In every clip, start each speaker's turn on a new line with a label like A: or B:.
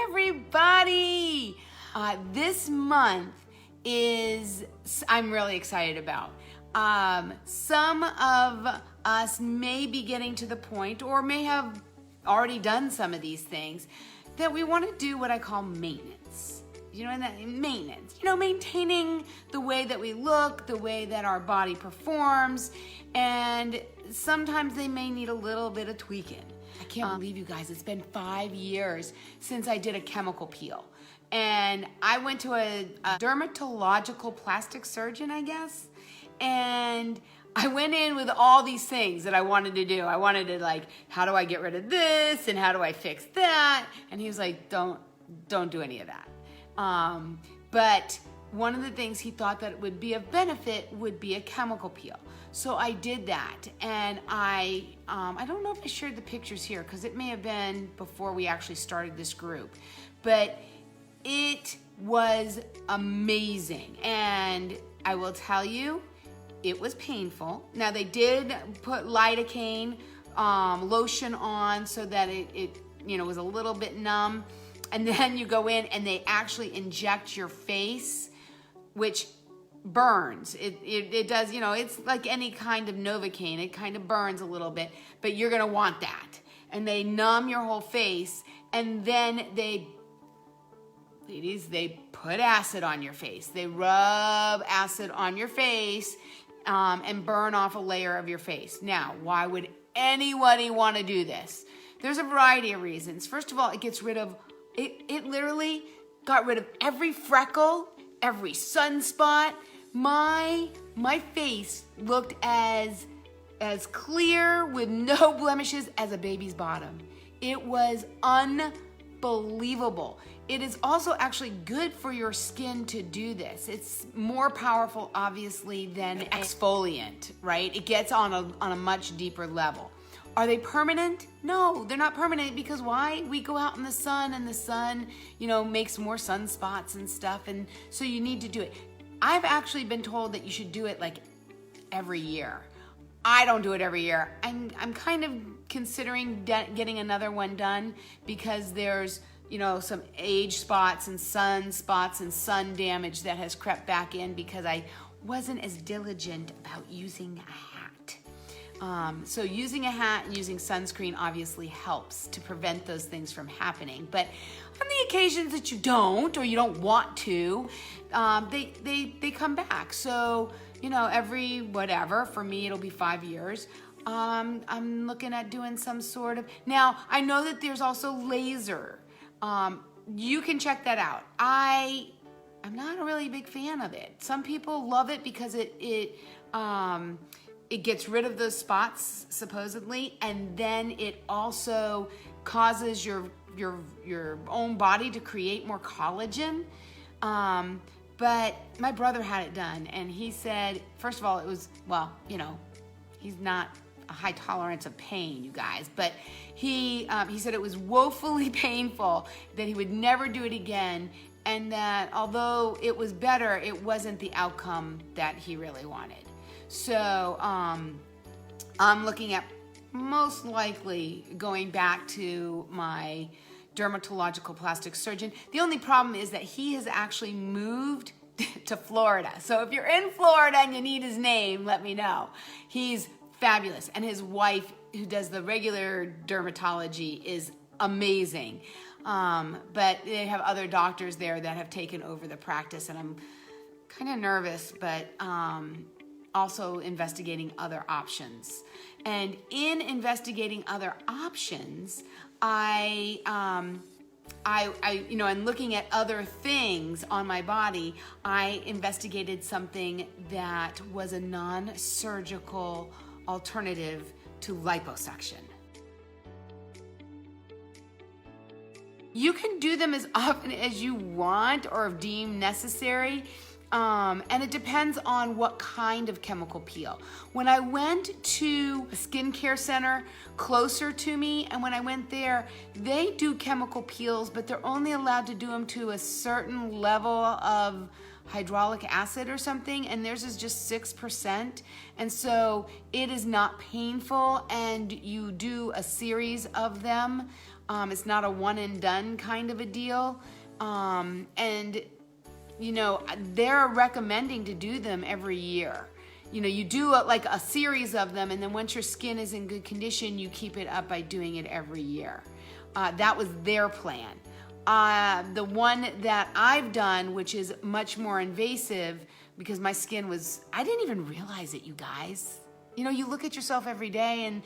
A: everybody. This month I'm really excited about. Some of us may be getting to the point, or may have already done some of these things, that we want to do what I call maintenance. Maintenance. Maintaining the way that we look, the way that our body performs, and sometimes they may need a little bit of tweaking. I can't believe you guys, it's been 5 years since I did a chemical peel. And I went to a dermatological plastic surgeon, I guess. And I went in with all these things that I wanted to do. I wanted to how do I get rid of this? And how do I fix that? And he was like, don't do any of that. But one of the things he thought that would be of benefit would be a chemical peel. So I did that, and I don't know if I shared the pictures here because it may have been before we actually started this group, but it was amazing. And I will tell you, it was painful. Now they did put lidocaine lotion on so that it was a little bit numb. And then you go in and they actually inject your face, which burns. It does, it's like any kind of Novocaine. It kind of burns a little bit, but you're gonna want that. And they numb your whole face, and then they put acid on your face. They rub acid on your face and burn off a layer of your face. Now, why would anybody want to do this? There's a variety of reasons. First of all, it gets rid of It literally got rid of every freckle, every sunspot. My face looked as clear with no blemishes as a baby's bottom. It was unbelievable. It is also actually good for your skin to do this. It's more powerful, obviously, than exfoliant, right? It gets on a much deeper level. Are they permanent? No, they're not permanent, because why? We go out in the sun, and the sun, makes more sunspots and stuff, and so you need to do it. I've actually been told that you should do it every year. I don't do it every year. I'm kind of considering getting another one done because there's some age spots and sun spots and sun damage that has crept back in because I wasn't as diligent about using a hat. So using a hat and using sunscreen obviously helps to prevent those things from happening. But on the occasions that you don't, or you don't want to, they come back. So, every whatever, for me it'll be 5 years. I'm looking at doing some sort of, now I know that there's also laser. You can check that out. I'm not a really big fan of it. Some people love it because it gets rid of those spots, supposedly, and then it also causes your own body to create more collagen. But my brother had it done, and he said, first of all, it was, he's not a high tolerance of pain, you guys, but he said it was woefully painful, that he would never do it again, and that although it was better, it wasn't the outcome that he really wanted. So I'm looking at most likely going back to my dermatological plastic surgeon. The only problem is that he has actually moved to Florida. So if you're in Florida and you need his name, let me know. He's fabulous. And his wife, who does the regular dermatology, is amazing. But they have other doctors there that have taken over the practice, and I'm kind of nervous, but also investigating other options. And in investigating other options, and looking at other things on my body, I investigated something that was a non-surgical alternative to liposuction. You can do them as often as you want or deem necessary. And it depends on what kind of chemical peel. When I went to a skincare center closer to me, and when I went there, they do chemical peels, but they're only allowed to do them to a certain level of hydraulic acid or something, and theirs is just 6%. And so it is not painful, and you do a series of them. It's not a one and done kind of a deal. And you know, they're recommending to do them every year. You know, you do like a series of them, and then once your skin is in good condition, you keep it up by doing it every year. That was their plan. The one that I've done, which is much more invasive, because my skin was, I didn't even realize it, you guys. You know, you look at yourself every day and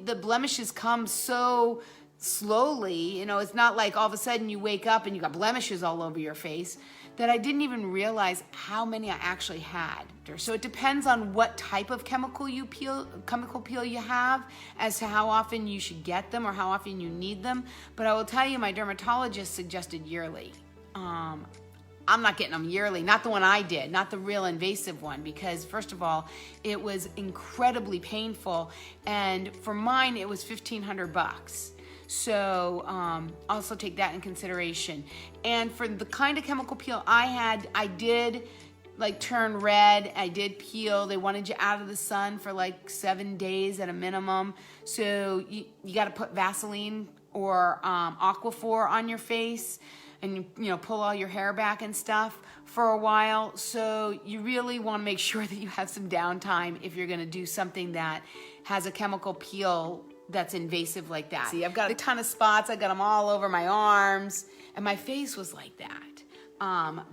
A: the blemishes come so slowly. You know, it's not like all of a sudden you wake up and you got blemishes all over your face, that I didn't even realize how many I actually had. So it depends on what type of chemical peel you have as to how often you should get them or how often you need them. But I will tell you, my dermatologist suggested yearly. I'm not getting them yearly, not the one I did, not the real invasive one, because first of all, it was incredibly painful, and for mine it was $1,500. So also take that in consideration. And for the kind of chemical peel I had, I did like turn red, I did peel. They wanted you out of the sun for like 7 days at a minimum. So you got to put Vaseline or Aquaphor on your face, and you know, pull all your hair back and stuff for a while. So you really want to make sure that you have some downtime if you're going to do something that has a chemical peel that's invasive like that. See, I've got a ton of spots. I got them all over my arms, and my face was like that.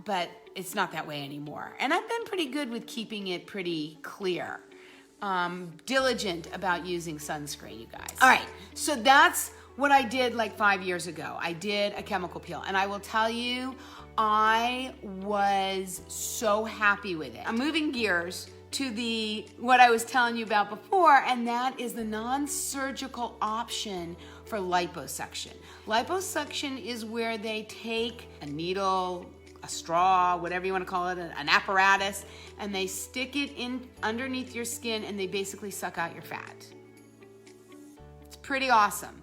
A: But it's not that way anymore. And I've been pretty good with keeping it pretty clear. Diligent about using sunscreen, you guys. All right, so that's what I did like 5 years ago. I did a chemical peel, and I will tell you, I was so happy with it. I'm moving gears to what I was telling you about before, and that is the non-surgical option for liposuction. Liposuction is where they take a needle, a straw, whatever you want to call it, an apparatus, and they stick it in underneath your skin, and they basically suck out your fat. It's pretty awesome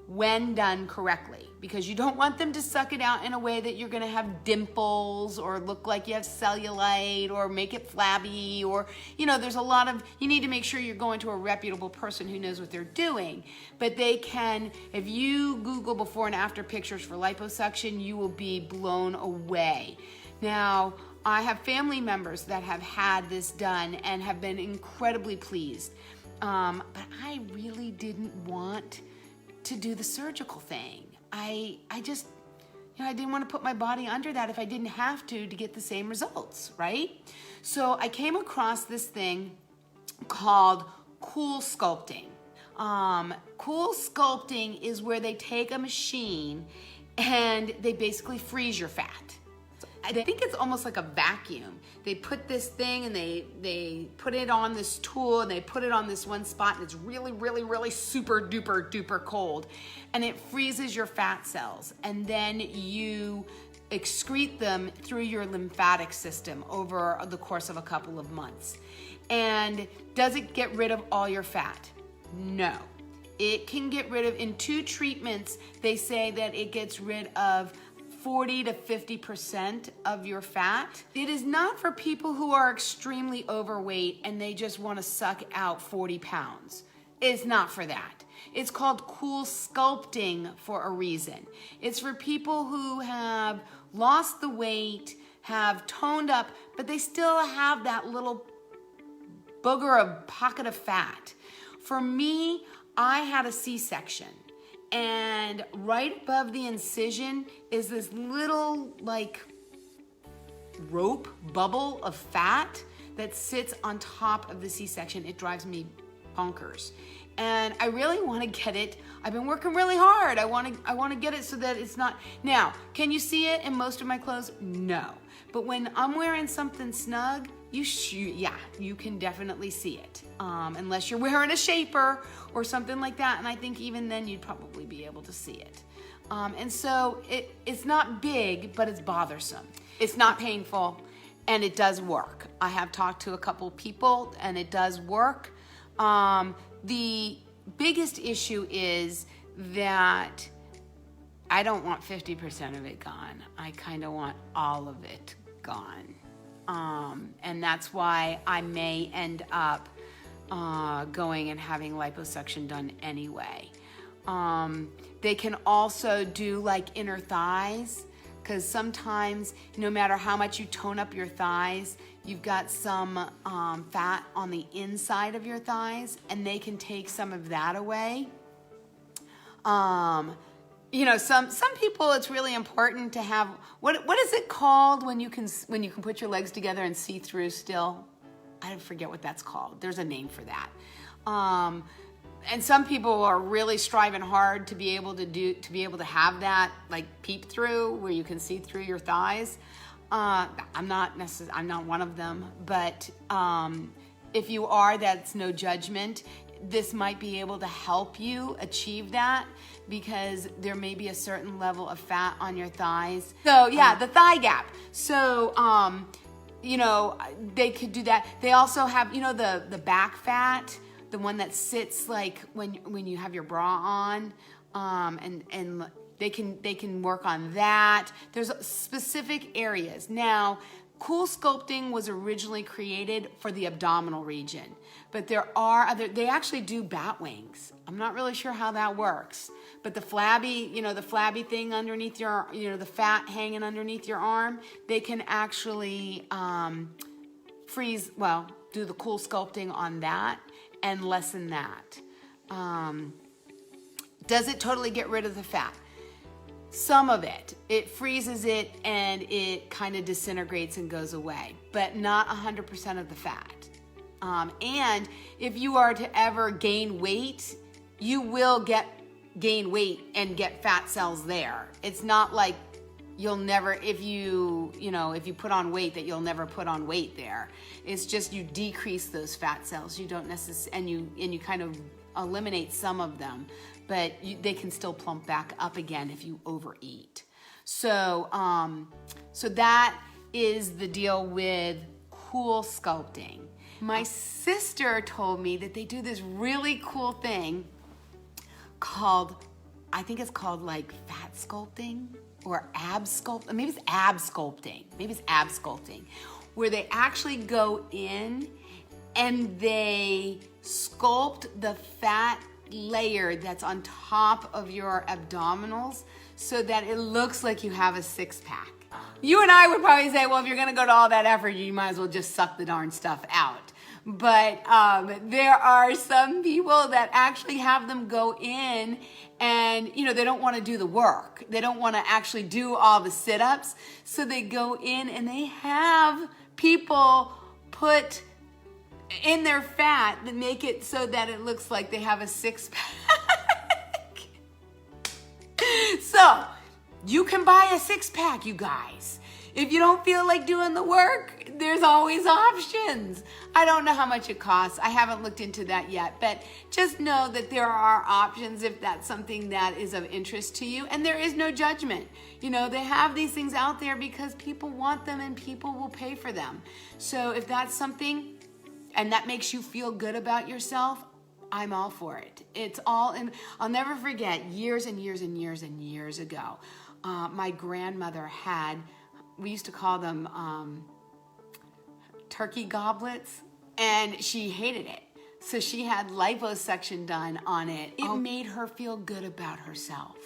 A: when done correctly, because you don't want them to suck it out in a way that you're going to have dimples or look like you have cellulite or make it flabby, or, you know, there's a lot of, you need to make sure you're going to a reputable person who knows what they're doing. But they can, if you Google before and after pictures for liposuction, you will be blown away. Now, I have family members that have had this done and have been incredibly pleased. But I really didn't want to do the surgical thing. I just, you know, I didn't want to put my body under that if I didn't have to get the same results, right? So I came across this thing called Cool Sculpting. Cool Sculpting is where they take a machine and they basically freeze your fat. I think it's almost like a vacuum. They put this thing and they put it on this tool and they put it on this one spot, and it's really, really, really super duper duper cold, and it freezes your fat cells, and then you excrete them through your lymphatic system over the course of a couple of months. And does it get rid of all your fat? No. It can get rid of, in 2 treatments, they say that it gets rid of 40 to 50% of your fat. It is not for people who are extremely overweight and they just want to suck out 40 pounds. It's not for that. It's called Cool Sculpting for a reason. It's for people who have lost the weight, have toned up, but they still have that little booger of pocket of fat. For me, I had a C-section. And right above the incision is this little like rope bubble of fat that sits on top of the C-section. It drives me bonkers. And I really want to get it. I've been working really hard. I want to get it so that it's not. Now, can you see it in most of my clothes? No. But when I'm wearing something snug, you can definitely see it. Unless you're wearing a shaper or something like that, and I think even then you'd probably be able to see it. And so it's not big, but it's bothersome. It's not painful, and it does work. I have talked to a couple people, and it does work. The biggest issue is that I don't want 50% of it gone. I kind of want all of it gone. And that's why I may end up going and having liposuction done anyway. They can also do like inner thighs, because sometimes no matter how much you tone up your thighs, you've got some fat on the inside of your thighs, and they can take some of that away. You know, some people, it's really important to have, what is it called when you can put your legs together and see through still? I forget what that's called. There's a name for that. And some people are really striving hard to be able to have that like peep through where you can see through your thighs. I'm not one of them, but if you are, that's no judgment. This might be able to help you achieve that, because there may be a certain level of fat on your thighs. So yeah, the thigh gap. So you know, they could do that. They also have, you know, the back fat, the one that sits like when you have your bra on, and they can work on that. There's specific areas. Now, Cool Sculpting was originally created for the abdominal region, but there are they actually do bat wings. I'm not really sure how that works, but the flabby thing underneath your, you know, the fat hanging underneath your arm, they can actually do the Cool Sculpting on that and lessen that. Does it totally get rid of the fat? Some of it freezes it and it kind of disintegrates and goes away, but not 100% of the fat. And if you are to ever gain weight, you will gain weight and get fat cells there. It's not like you'll never, if you put on weight, that you'll never put on weight there. It's just you decrease those fat cells. You don't necessarily, and you kind of eliminate some of them, but they can still plump back up again if you overeat. So, so that is the deal with Cool Sculpting. My sister told me that they do this really cool thing called, I think it's called like fat sculpting or ab sculpt. Maybe it's ab sculpting. Maybe it's ab sculpting, where they actually go in and they sculpt the fat layer that's on top of your abdominals so that it looks like you have a six-pack. You and I would probably say, well, if you're gonna go to all that effort, you might as well just suck the darn stuff out. But there are some people that actually have them go in and, you know, they don't want to do the work. They don't want to actually do all the sit-ups. So they go in and they have people put in their fat that make it so that it looks like they have a six-pack. So you can buy a six-pack, you guys. If you don't feel like doing the work, there's always options. I don't know how much it costs. I haven't looked into that yet, but just know that there are options if that's something that is of interest to you, and there is no judgment. You know, they have these things out there because people want them and people will pay for them. So if that's something and that makes you feel good about yourself, I'm all for it. It's all in. I'll never forget years and years and years and years ago, my grandmother had, we used to call them turkey goblets, and she hated it. So she had liposuction done on it. It made her feel good about herself.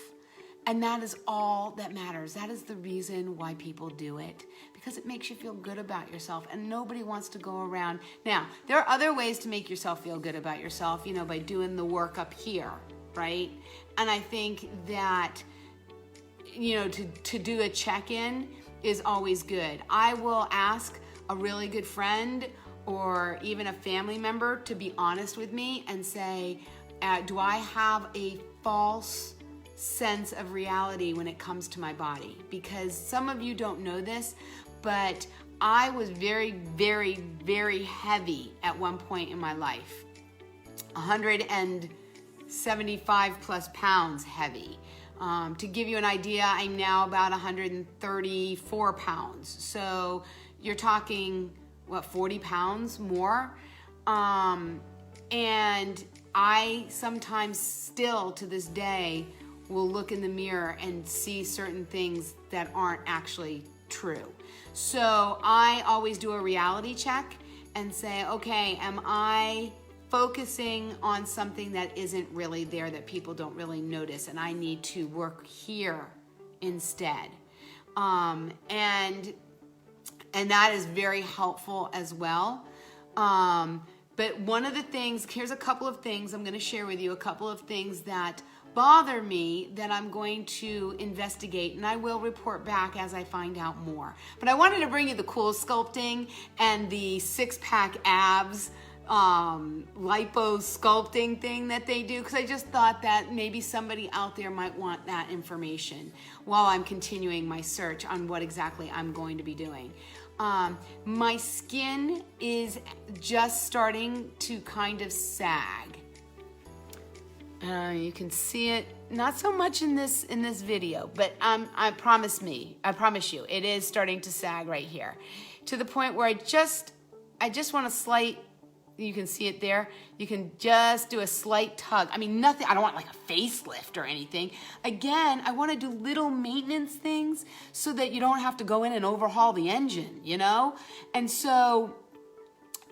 A: And that is all that matters. That is the reason why people do it, because it makes you feel good about yourself, and nobody wants to go around. Now, there are other ways to make yourself feel good about yourself, you know, by doing the work up here, right? And I think that, you know, to do a check-in is always good. I will ask a really good friend or even a family member to be honest with me and say, do I have a false sense of reality when it comes to my body? Because some of you don't know this, but I was very, very, very heavy at one point in my life. 175 plus pounds heavy. To give you an idea, I'm now about 134 pounds. So you're talking, what, 40 pounds more? And I sometimes still to this day will look in the mirror and see certain things that aren't actually true. So I always do a reality check and say, okay, am I focusing on something that isn't really there, that people don't really notice, and I need to work here instead. And that is very helpful as well. But one of the things, here's a couple of things I'm going to share with you, a couple of things that bother me that I'm going to investigate, and I will report back as I find out more. But I wanted to bring you the cool sculpting and the six-pack abs lipo sculpting thing that they do, because I just thought that maybe somebody out there might want that information while I'm continuing my search on what exactly I'm going to be doing. My skin is just starting to kind of sag. You can see it, not so much in this video, but I promise you, it is starting to sag right here, to the point where I just want a slight. You can see it there. You can just do a slight tug. I mean, nothing. I don't want like a facelift or anything. Again, I want to do little maintenance things so that you don't have to go in and overhaul the engine, you know? And so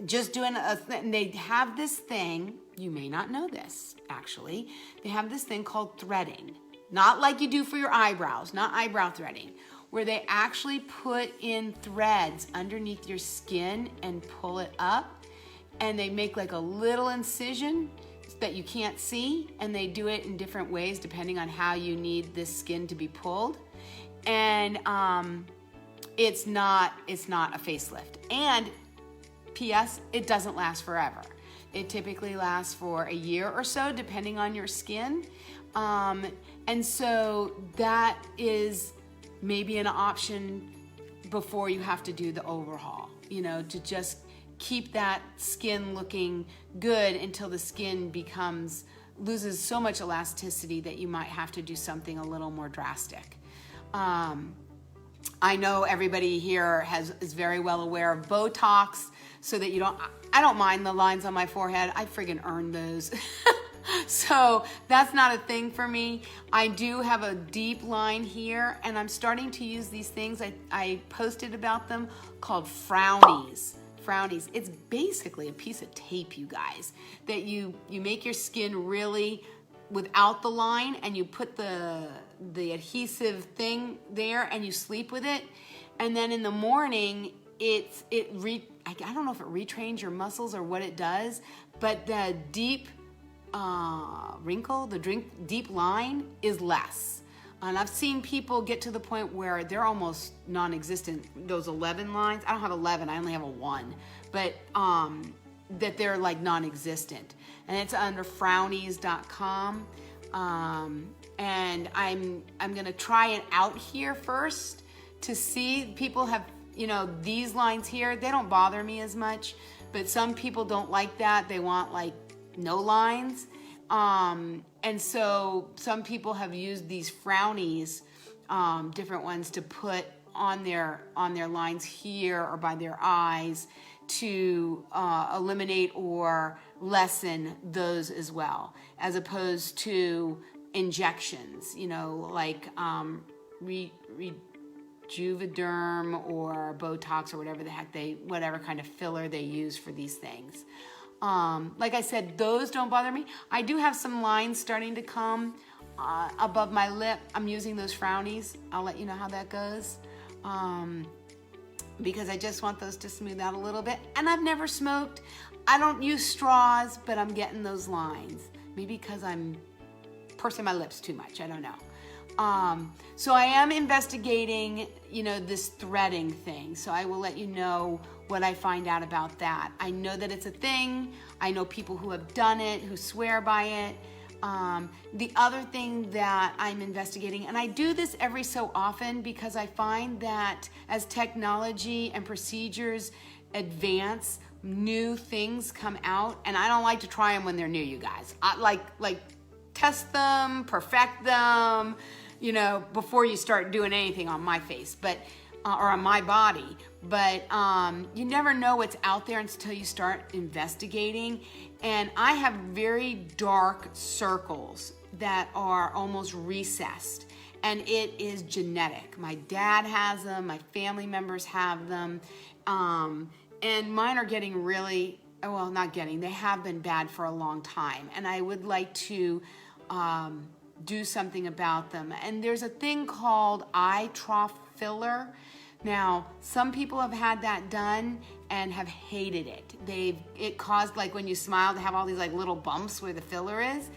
A: just doing they have this thing, you may not know this actually. They have this thing called threading. Not like you do for your eyebrows, not eyebrow threading, where they actually put in threads underneath your skin and pull it up. And they make like a little incision that you can't see, and they do it in different ways depending on how you need this skin to be pulled. And it's not a facelift. And P.S., it doesn't last forever. It typically lasts for a year or so depending on your skin. And so that is maybe an option before you have to do the overhaul, you know, to just keep that skin looking good until the skin loses so much elasticity that you might have to do something a little more drastic. I know everybody here is very well aware of Botox, so that I don't mind the lines on my forehead. I friggin' earned those. So that's not a thing for me. I do have a deep line here, and I'm starting to use these things. I posted about them, called frownies. It's basically a piece of tape, you guys, that you make your skin really without the line, and you put the adhesive thing there, and you sleep with it, and then in the morning I don't know if it retrains your muscles or what it does, but the deep wrinkle, deep line is less. And I've seen people get to the point where they're almost non-existent. Those 11 lines, I don't have 11, I only have a 1, but that they're like non-existent. And it's under frownies.com. And I'm gonna try it out here first to see. People have, you know, these lines here, they don't bother me as much, but some people don't like that. They want like no lines. And so some people have used these frownies, different ones, to put on their lines here or by their eyes to eliminate or lessen those as well, as opposed to injections, you know, like Juvederm or Botox or whatever the heck whatever kind of filler they use for these things. Like I said, those don't bother me. I do have some lines starting to come above my lip. I'm using those frownies. I'll let you know how that goes. Because I just want those to smooth out a little bit. And I've never smoked. I don't use straws, but I'm getting those lines. Maybe because I'm pursing my lips too much. I don't know. So I am investigating, you know, this threading thing. So I will let you know what I find out about that. I know that it's a thing. I know people who have done it, who swear by it. The other thing that I'm investigating, and I do this every so often because I find that as technology and procedures advance, new things come out, and I don't like to try them when they're new, you guys. I like test them, perfect them, you know, before you start doing anything on my face, but or on my body. But you never know what's out there until you start investigating. And I have very dark circles that are almost recessed, and it is genetic. My dad has them, my family members have them, and mine are getting really well, not getting, they have been bad for a long time. And I would like to do something about them. And there's a thing called eye trough filler. Now, some people have had that done and have hated it. It caused, like when you smile, to have all these like little bumps where the filler is.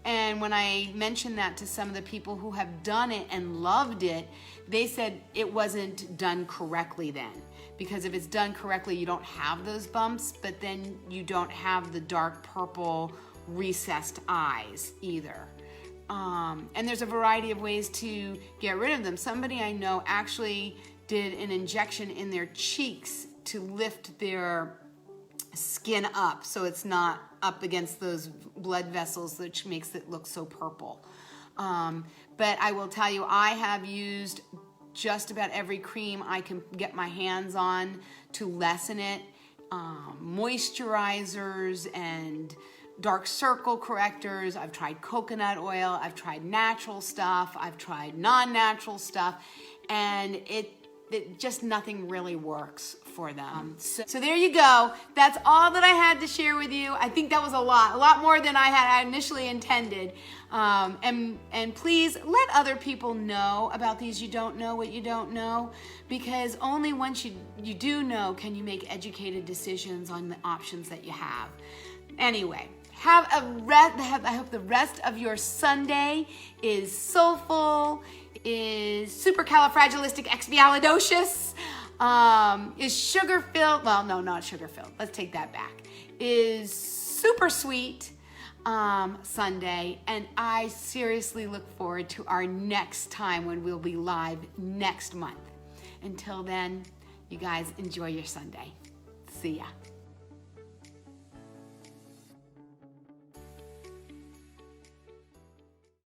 A: And when I mentioned that to some of the people who have done it and loved it, they said it wasn't done correctly then. Because if it's done correctly, you don't have those bumps, but then you don't have the dark purple recessed eyes either. And there's a variety of ways to get rid of them. Somebody I know actually did an injection in their cheeks to lift their skin up so it's not up against those blood vessels, which makes it look so purple. But I will tell you, I have used just about every cream I can get my hands on to lessen it. Moisturizers and dark circle correctors. I've tried coconut oil. I've tried natural stuff. I've tried non-natural stuff. And it just nothing really works for them. So there you go. That's all that I had to share with you. I think that was a lot more than I had initially intended. And please let other people know about these. You don't know what you don't know, because only once you do know can you make educated decisions on the options that you have. Anyway, I hope the rest of your Sunday is soulful, is supercalifragilisticexpialidocious, is sugar-filled. Well, no, not sugar-filled. Let's take that back. Is super sweet Sunday, and I seriously look forward to our next time when we'll be live next month. Until then, you guys enjoy your Sunday. See ya.